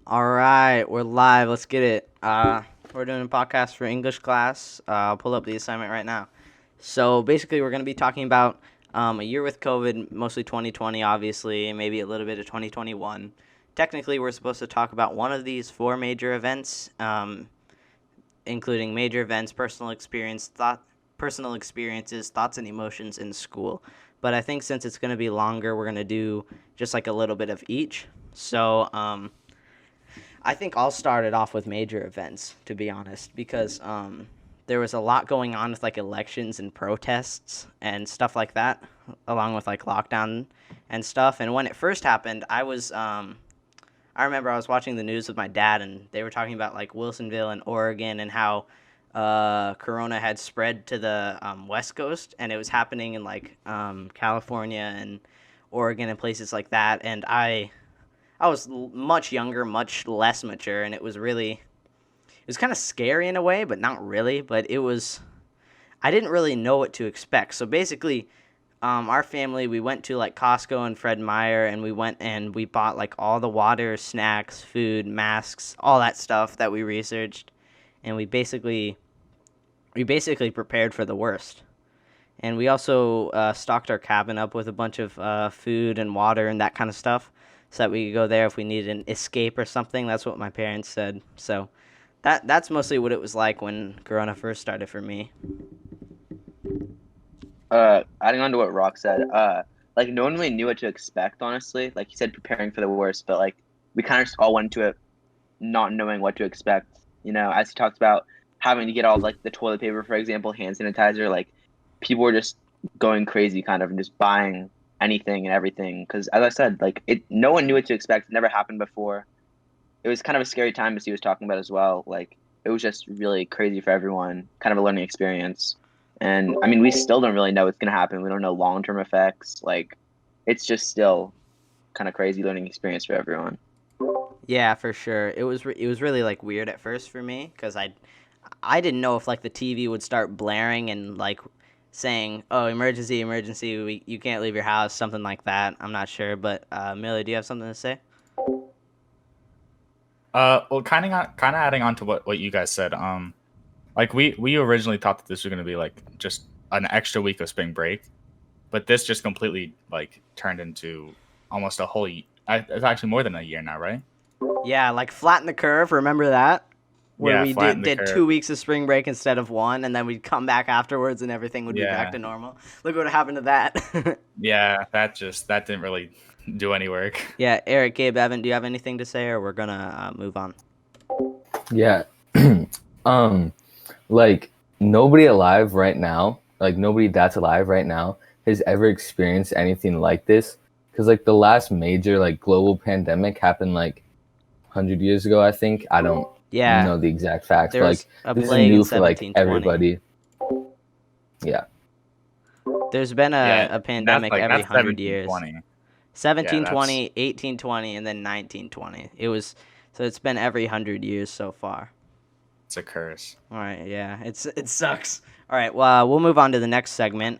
All right, we're live. Let's get it. We're doing a podcast for English class. I'll pull up the assignment right now. So basically, we're going to be talking about a year with COVID, mostly 2020, obviously, and maybe a little bit of 2021. Technically, we're supposed to talk about one of these four major events, including major events, personal experiences, thoughts, and emotions in school. But I think since it's going to be longer, we're going to do just like a little bit of each. So, I think I'll start it off with major events, to be honest, because there was a lot going on with like elections and protests and stuff like that, along with like lockdown and stuff. And when it first happened, I remember I was watching the news with my dad, and they were talking about like Wilsonville and Oregon and how Corona had spread to the West Coast, and it was happening in like California and Oregon and places like that. And I was much younger, much less mature, and it was kind of scary in a way, but not really. But I didn't really know what to expect. So basically, our family, we went to like Costco and Fred Meyer, and we went and we bought like all the water, snacks, food, masks, all that stuff that we researched, and we basically prepared for the worst. And we also stocked our cabin up with a bunch of food and water and that kind of stuff, so that we could go there if we needed an escape or something. That's what my parents said. So that's mostly what it was like when Corona first started for me. Adding on to what Rock said, like no one really knew what to expect, honestly. Like he said, preparing for the worst, but like we kind of just all went into it not knowing what to expect. You know, as he talked about having to get all like the toilet paper, for example, hand sanitizer, like people were just going crazy, kind of, and just buying anything and everything. Because as I said, like no one knew what to expect. It never happened before. It was kind of a scary time, as he was talking about as well. Like it was just really crazy for everyone, kind of a learning experience. And I mean, we still don't really know what's gonna happen. We don't know long term effects. Like it's just still kind of crazy learning experience for everyone. Yeah, for sure. It was really like weird at first for me because I didn't know if like the TV would start blaring and like saying, "Oh, emergency, emergency, you can't leave your house," something like that. I'm not sure, but Millie, do you have something to say? Well, kind of adding on to what you guys said. Like we originally thought that this was gonna be like just an extra week of spring break, but this just completely like turned into almost a whole. It's actually more than a year now, right? Yeah, like flatten the curve. Remember that? Where Yeah, we flatten the did curve. 2 weeks of spring break instead of one, and then we'd come back afterwards, and everything would be back Yeah, to normal. Look what happened to that. yeah. That didn't really do any work. Yeah, Eric, Gabe, Evan, do you have anything to say, or we're gonna move on? Yeah. um, like nobody alive right now, like nobody that's alive right now has ever experienced anything like this. Because like the last major like global pandemic happened like 100 years ago, I think. I don't Yeah, know the exact facts, there but was like a this is plague in new for like 1720. everybody. Yeah. There's been Yeah, a that's pandemic like every that's 100 years. 1720. Yeah, that's 1720, 1820, and then 1920. So it's been every 100 years so far. it's a curse. All right, yeah, it sucks. All right, well, we'll move on to the next segment.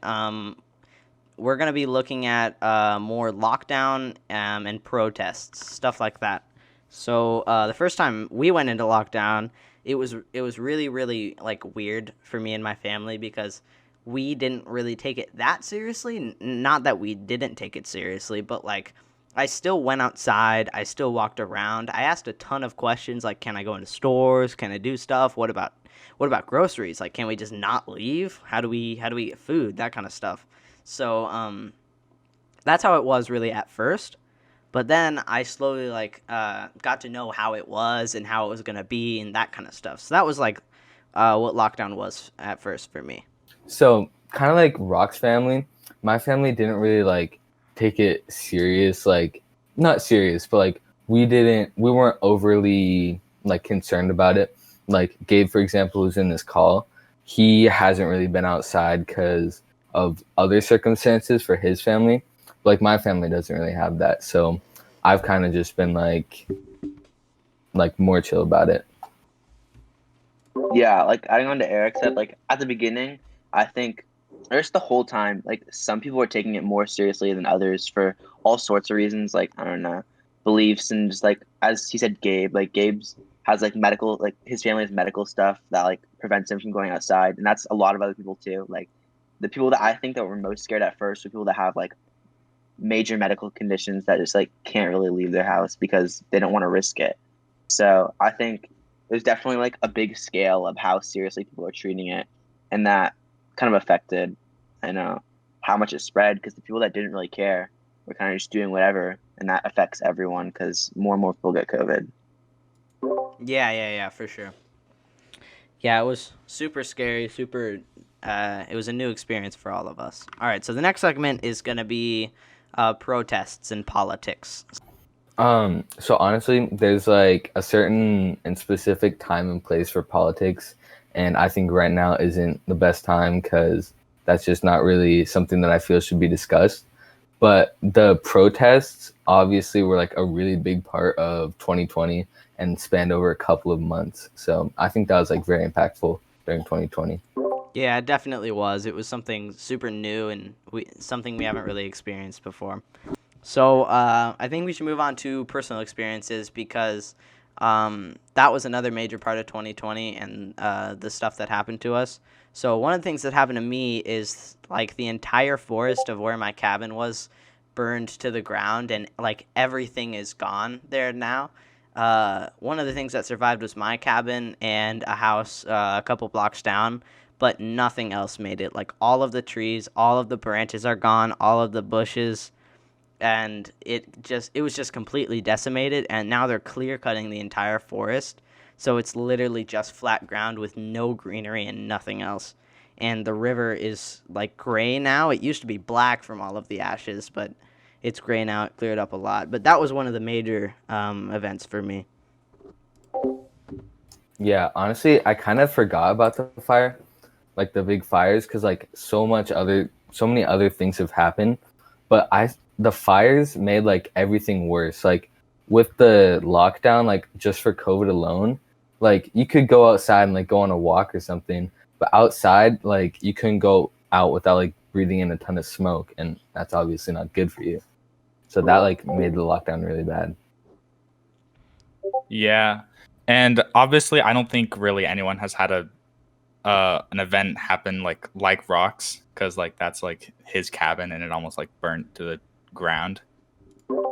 We're gonna be looking at more lockdown and protests, stuff like that. So the first time we went into lockdown, it was really like weird for me and my family because we didn't really take it that seriously. Not that we didn't take it seriously, but like I still went outside. I still walked around. I asked a ton of questions like, can I go into stores? Can I do stuff? What about groceries? Like, can we just not leave? How do we get food? That kind of stuff. So that's how it was really at first. But then I slowly like got to know how it was and how it was gonna be and that kind of stuff. So that was like what lockdown was at first for me. So kind of like Rock's family, my family didn't really like take it serious, like not serious, but like we weren't overly like concerned about it. Like Gabe, for example, who's in this call, he hasn't really been outside because of other circumstances for his family. But, like my family doesn't really have that, so I've kind of just been like more chill about it. Yeah, like adding on to Eric said, like at the beginning, I think there's the whole time, like some people were taking it more seriously than others for all sorts of reasons. Like I don't know, beliefs and just like as he said, Gabe's has like medical, like his family has medical stuff that like prevents him from going outside, and that's a lot of other people too. Like the people that I think that were most scared at first were people that have like major medical conditions that just like can't really leave their house because they don't want to risk it. So I think there's definitely like a big scale of how seriously people are treating it, and that kind of affected, I know, how much it spread because the people that didn't really care were kind of just doing whatever, and that affects everyone because more and more people get COVID. Yeah, for sure. Yeah, it was super scary, super. It was a new experience for all of us. All right, so the next segment is gonna be protests and politics. So honestly, there's like a certain and specific time and place for politics, and I think right now isn't the best time because that's just not really something that I feel should be discussed. But the protests obviously were like a really big part of 2020 and spanned over a couple of months. So I think that was like very impactful during 2020. Yeah, it definitely was. It was something super new and something we haven't really experienced before. So I think we should move on to personal experiences because that was another major part of 2020 and the stuff that happened to us. So one of the things that happened to me is like the entire forest of where my cabin was burned to the ground and like everything is gone there now. One of the things that survived was my cabin and a house a couple blocks down, but nothing else made it. Like all of the trees, all of the branches are gone, all of the bushes, and it was just completely decimated, and now they're clear cutting the entire forest, so it's literally just flat ground with no greenery and nothing else. And the river is like gray now. It used to be black from all of the ashes, but it's gray now. It cleared up a lot, but that was one of the major events for me. Yeah, honestly, I kind of forgot about the fire, like the big fires, because like so many other things have happened. But the fires made like everything worse. Like with the lockdown, like just for COVID alone, like you could go outside and like go on a walk or something, but outside, like you couldn't go out without like breathing in a ton of smoke, and that's obviously not good for you. So that like made the lockdown really bad. Yeah, and obviously, I don't think really anyone has had an event happen like Rocks, because like that's like his cabin and it almost like burnt to the ground.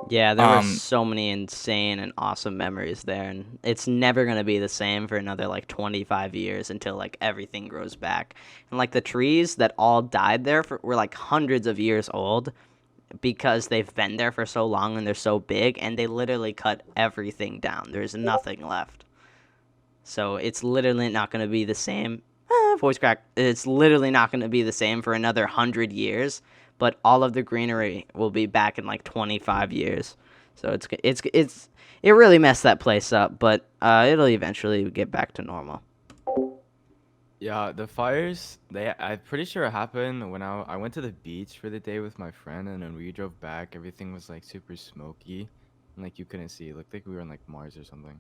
Yeah, there were Um, so many insane and awesome memories there, and it's never going to be the same for another like 25 years until like everything grows back. And like the trees that all died there were like hundreds of years old because they've been there for so long and they're so big, and they literally cut everything down. There's nothing left. So it's literally not going to be the same. Voice crack. It's literally not going to be the same for another 100 years, but all of the greenery will be back in like 25 years. So it really messed that place up, but it'll eventually get back to normal. Yeah, the fires, I'm pretty sure it happened when I went to the beach for the day with my friend, and then we drove back, everything was like super smoky and like you couldn't see. It looked like we were on like Mars or something.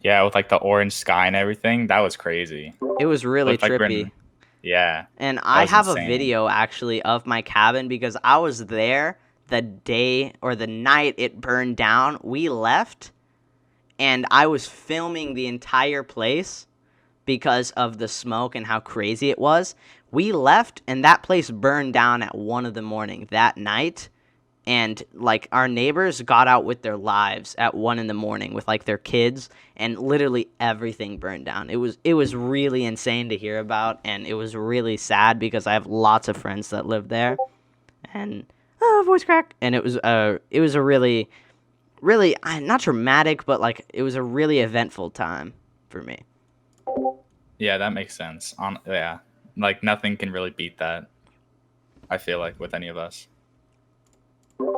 yeah, with like the orange sky and everything, that was crazy. It was really Looked like we're trippy. in- Yeah, And I was have a insane. video actually of my cabin because I was there the day or the night it burned down. We left and I was filming the entire place because of the smoke and how crazy it was. We left and that place burned down at 1 a.m. that night. And like our neighbors got out with their lives at 1 a.m. with like their kids, and literally everything burned down. It was really insane to hear about, and it was really sad because I have lots of friends that live there, and voice crack. And it was a really not traumatic, but like it was a really eventful time for me. yeah, that makes sense. Yeah, like nothing can really beat that. I feel like with any of us.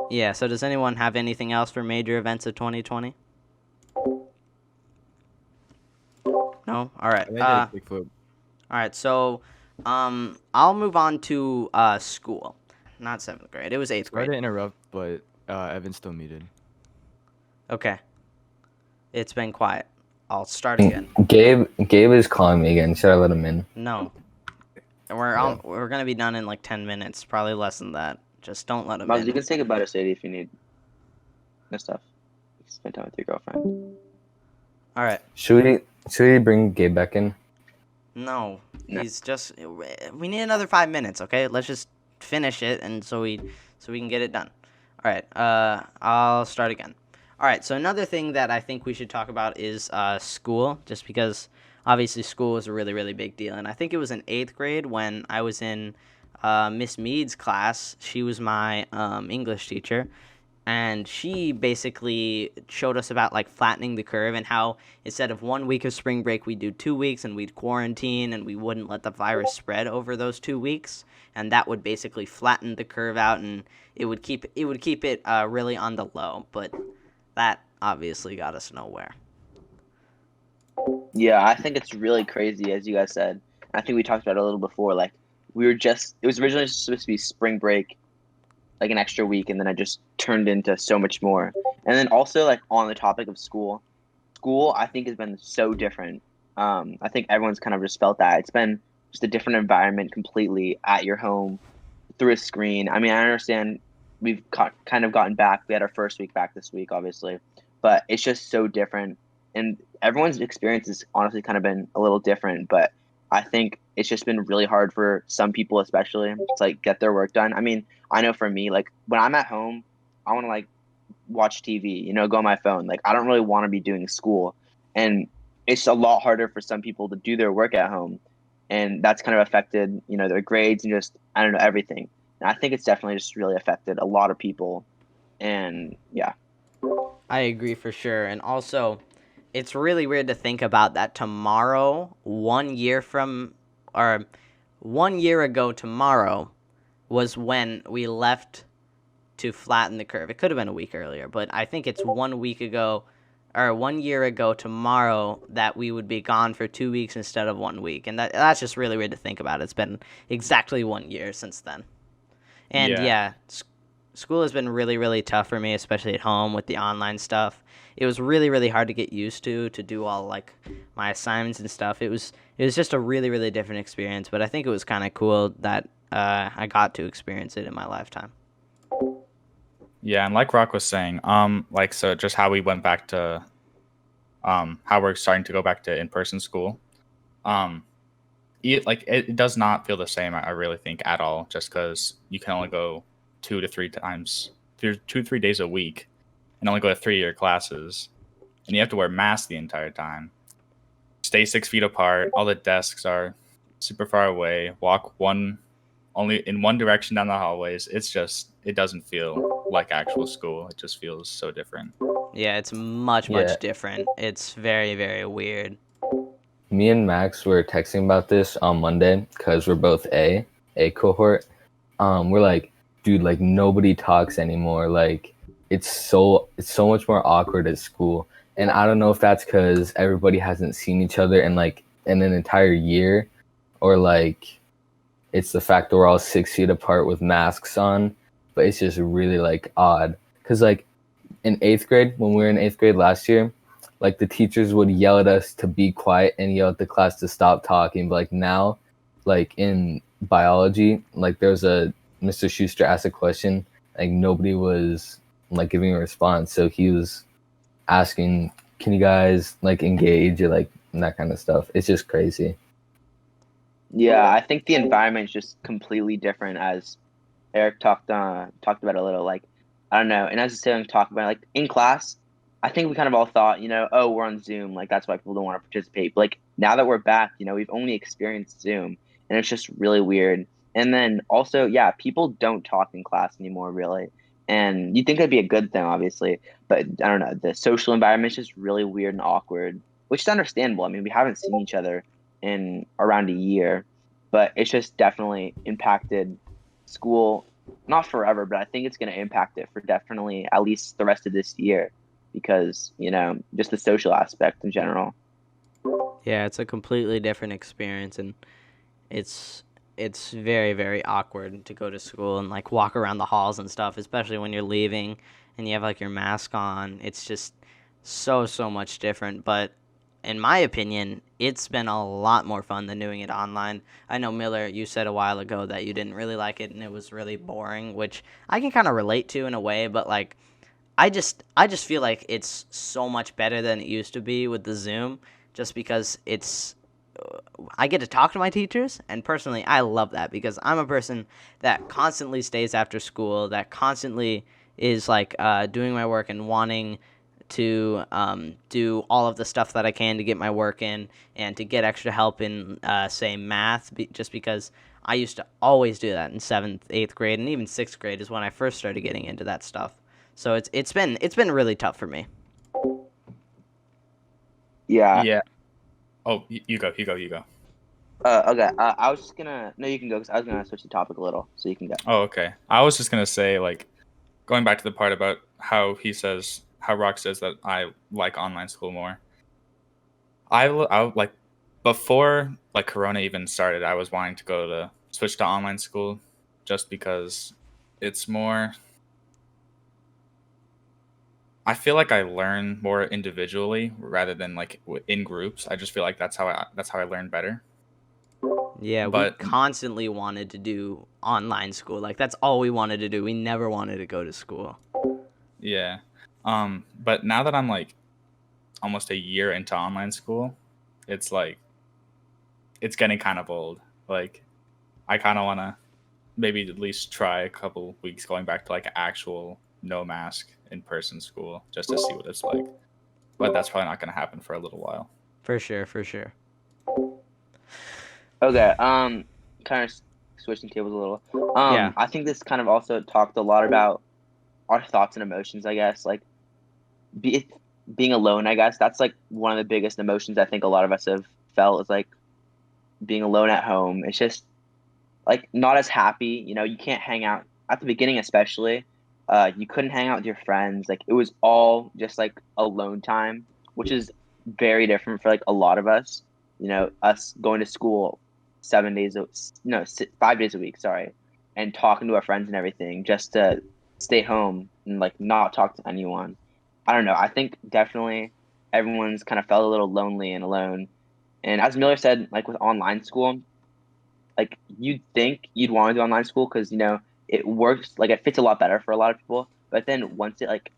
Yeah. So does anyone have anything else for major events of 2020? No. All right. I think I did Bigfoot. All right, so I'll move on to school. Not 7th grade. It was 8th Sorry grade. to interrupt, but Evan's still muted. Okay. It's been quiet. I'll start again. Gabe is calling me again. Should I let him in? No. And we're going to be done in like 10 minutes, probably less than that. Just don't let him Miles, you in. can say goodbye to Sadie if you need. and stuff. Spend time with your girlfriend. All right. Should we bring Gabe back in? No, No. he's just. We need another 5 minutes, okay? Let's just finish it, and so we can get it done. All right. I'll start again. All right. So another thing that I think we should talk about is school, just because obviously school is a really really big deal, and I think it was in 8th grade when I was in Miss Mead's class. She was my English teacher, and she basically showed us about like flattening the curve and how instead of 1 week of spring break we'd do 2 weeks and we'd quarantine and we wouldn't let the virus spread over those 2 weeks, and that would basically flatten the curve out and it would keep it really on the low, but that obviously got us nowhere. Yeah, I think it's really crazy, as you guys said. I think we talked about it a little before. Like, it was originally supposed to be spring break, like an extra week, and then it just turned into so much more. And then also, like, on the topic of school, I think has been so different. I think everyone's kind of just felt that. It's been just a different environment completely at your home through a screen. I mean, I understand kind of gotten back. We had our first week back this week, obviously, but it's just so different. And everyone's experience has honestly kind of been a little different, but I think it's just been really hard for some people, especially to like get their work done. I mean, I know for me, like when I'm at home, I want to like watch TV, go on my phone. Like I don't really want to be doing school, and it's a lot harder for some people to do their work at home, and that's kind of affected, their grades and just I don't know everything. And I think it's definitely just really affected a lot of people, and yeah. I agree for sure. And also, it's really weird to think about that tomorrow, 1 year or 1 year ago tomorrow, was when we left to flatten the curve. It could have been a week earlier, but I think it's 1 week ago or 1 year ago tomorrow that we would be gone for 2 weeks instead of 1 week. And that's just really weird to think about. It's been exactly 1 year since then. And yeah, school has been really, really tough for me, especially at home with the online stuff. It was really, really hard to get used to do all like my assignments and stuff. It was just a really, really different experience, but I think it was kind of cool that I got to experience it in my lifetime. Yeah, and like Rock was saying, so just how we went back to, how we're starting to go back to in-person school, it does not feel the same. I really think at all, just because you can only go 2 to 3 times, 2-3 days a week, and only go to 3-year classes, and you have to wear masks the entire time. Stay 6 feet apart. All the desks are super far away. Walk only in one direction down the hallways. It doesn't feel like actual school. It just feels so different. Yeah, it's much different. It's very, very weird. Me and Max were texting about this on Monday because we're both A cohort. We're like, dude, like nobody talks anymore. Like it's so much more awkward at school. And I don't know if that's because everybody hasn't seen each other in an entire year, or like it's the fact that we're all 6 feet apart with masks on. But it's just really like odd because like in 8th grade, when we were in 8th grade last year, like the teachers would yell at us to be quiet and yell at the class to stop talking. But like now, like in biology, like there's Mr. Schuster asked a question, like nobody was like giving a response. So he was asking, can you guys like engage or like that kind of stuff. It's just crazy. Yeah, I think the environment is just completely different, as Eric talked about a little. Like, I don't know, and as Salem talked about, like in class, I think we kind of all thought, oh, we're on Zoom, like that's why people don't want to participate. But like now that we're back, we've only experienced Zoom, and it's just really weird. And then also, yeah, people don't talk in class anymore, really. And you'd think that'd be a good thing, obviously, but I don't know. The social environment is just really weird and awkward, which is understandable. I mean, we haven't seen each other in around a year, but it's just definitely impacted school, not forever, but I think it's going to impact it for definitely at least the rest of this year, because just the social aspect in general. Yeah, it's a completely different experience, and it's very, very awkward to go to school and like walk around the halls and stuff, especially when you're leaving and you have like your mask on. It's just so much different, but in my opinion, it's been a lot more fun than doing it online. I know, Miller, you said a while ago that you didn't really like it and it was really boring, which I can kind of relate to in a way, but like I just feel like it's so much better than it used to be with the Zoom, just because I get to talk to my teachers, and personally, I love that because I'm a person that constantly stays after school, that constantly is like doing my work and wanting to do all of the stuff that I can to get my work in and to get extra help in, say, math, just because I used to always do that in seventh, eighth grade, and even sixth grade is when I first started getting into that stuff. So it's been really tough for me. Yeah. Yeah. Oh, you go. You go. Okay. I was just gonna. No, you can go because I was gonna switch the topic a little, so you can go. Oh, okay. I was just gonna say, like, going back to the part about how Rock says that I like online school more. I like before like Corona even started, I was wanting to switch to online school, just because it's more. I feel like I learn more individually rather than like in groups. I just feel like that's how I learn better. Yeah, we But constantly wanted to do online school. Like that's all we wanted to do. We never wanted to go to school. yeah, but now that I'm like almost a year into online school, it's like it's getting kind of old. Like I kind of want to maybe at least try a couple weeks going back to like actual no mask in person school just to see what it's like. But that's probably not going to happen for a little while. For sure, for sure. Okay. Kind of switching tables a little. Yeah. I think this kind of also talked a lot about our thoughts and emotions. I guess like being alone. I guess that's like one of the biggest emotions I think a lot of us have felt is like being alone at home. It's just like not as happy. You know, you can't hang out at the beginning, especially. You couldn't hang out with your friends. Like it was all just like alone time, which is very different for like a lot of us. You know, us going to school 5 days a week. Sorry, and talking to our friends and everything just to stay home and like not talk to anyone. I don't know. I think definitely everyone's kind of felt a little lonely and alone. And as Miller said, like with online school, like you'd think you'd want to do online school because you know it works, like it fits a lot better for a lot of people. But then once it like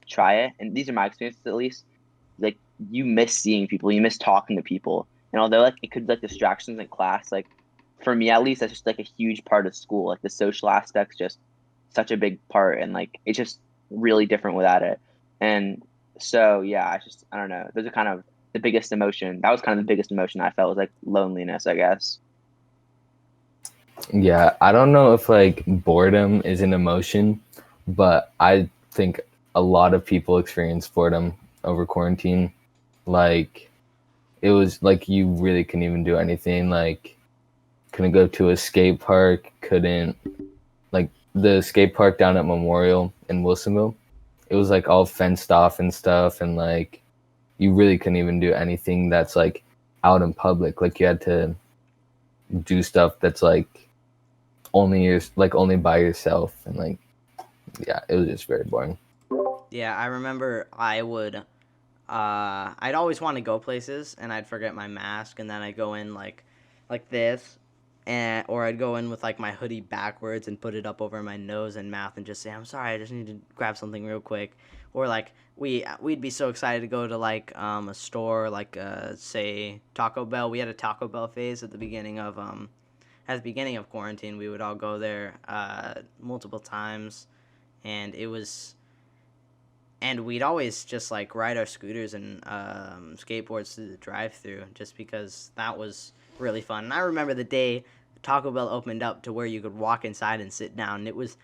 try it, and these are my experiences at least, like you miss seeing people, you miss talking to people, and although like it could be, like distractions in class, like for me at least that's just like a huge part of school. Like the social aspect's just such a big part, and like it's just really different without it. And so yeah, I don't know. Those are kind of the biggest emotion. That was kind of the biggest emotion I felt was like loneliness, I guess. Yeah, I don't know if like boredom is an emotion, but I think a lot of people experience boredom over quarantine. Like it was like you really couldn't even do anything. Like couldn't go to a skate park, couldn't like the skate park down at Memorial in Wilsonville. It was like all fenced off and stuff, and like you really couldn't even do anything that's like out in public. Like you had to do stuff that's like only by yourself, and like yeah, it was just very boring. Yeah, I remember I'd always want to go places and I'd forget my mask and then I'd go in like this, or I'd go in with like my hoodie backwards and put it up over my nose and mouth and just say, "I'm sorry, I just need to grab something real quick." Or like we'd be so excited to go to like a store like say Taco Bell. We had a Taco Bell phase at the beginning of quarantine. We would all go there multiple times, and we'd always just like ride our scooters and skateboards through the drive-through just because that was really fun. And I remember the day Taco Bell opened up to where you could walk inside and sit down. It was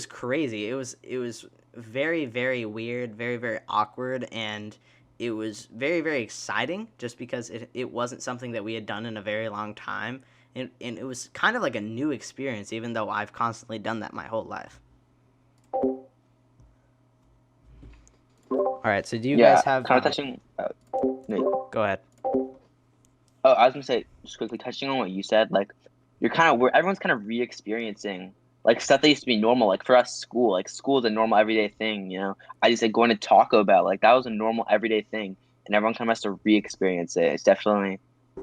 crazy. It was very, very weird, very, very awkward, and it was very, very exciting just because it wasn't something that we had done in a very long time. And it was kind of like a new experience, even though I've constantly done that my whole life. All right, so do you guys have... kind of touching... no. Go ahead. Oh, I was gonna say, just quickly touching on what you said, like everyone's kind of re-experiencing like stuff that used to be normal. Like for us, school is a normal everyday thing. You know, I just like going to Taco Bell, like that was a normal everyday thing, and everyone kind of has to re-experience it. It's definitely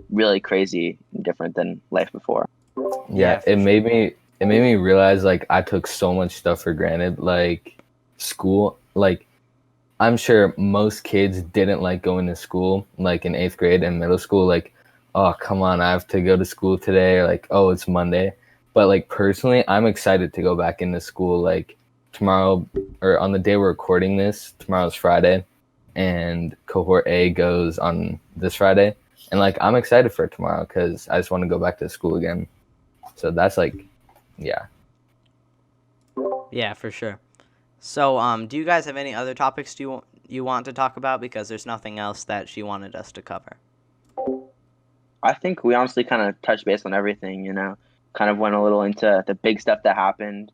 really crazy and different than life before. Yeah, it made me realize like I took so much stuff for granted, like school. like I'm sure most kids didn't like going to school, like in 8th grade and middle school. Like, oh, come on, I have to go to school today. Or like, oh, it's Monday. But like personally, I'm excited to go back into school. Like tomorrow, or on the day we're recording this, tomorrow's Friday, and cohort A goes on this Friday. And like, I'm excited for tomorrow because I just want to go back to school again. So that's like, yeah. Yeah, for sure. So, do you guys have any other topics you want to talk about? Because there's nothing else that she wanted us to cover. I think we honestly kind of touched base on everything, you know, kind of went a little into the big stuff that happened,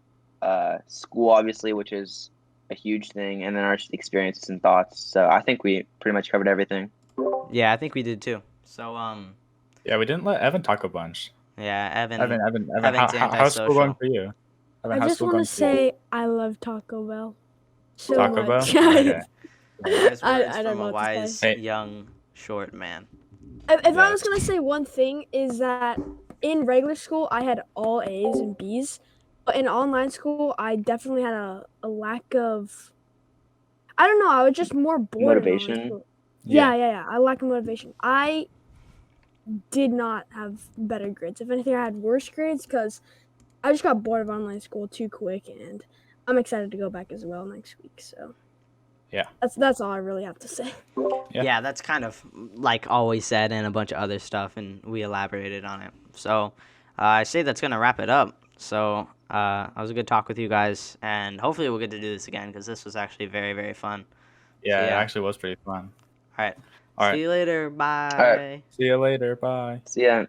school, obviously, which is a huge thing, and then our experiences and thoughts. So I think we pretty much covered everything. Yeah, I think we did too. So, Yeah, we didn't let Evan talk a bunch. yeah, Evan. Evan, Evan's how's school going antisocial. for you? Evan, I how's just school want going to for you? say I love Taco Bell so Taco Bell? much. Okay. Wise I words don't from know a what to wise, say. young, short man. If I Yeah. was gonna say one thing is that in regular school I had all A's and B's, but in online school I definitely had a lack of. I don't know. I was just more bored. in online Motivation? school. Yeah. I lack of motivation. I did not have better grades. If anything, I had worse grades because I just got bored of online school too quick, and I'm excited to go back as well next week. So Yeah. that's all I really have to say. Yeah. Yeah, that's kind of like always said and a bunch of other stuff, and we elaborated on it. So, I say that's gonna wrap it up. So, it was a good talk with you guys, and hopefully we'll get to do this again because this was actually very, very fun. Yeah, it yeah. actually was pretty fun. All right. All See right. you later. Bye. right. See you later. Bye. So yeah.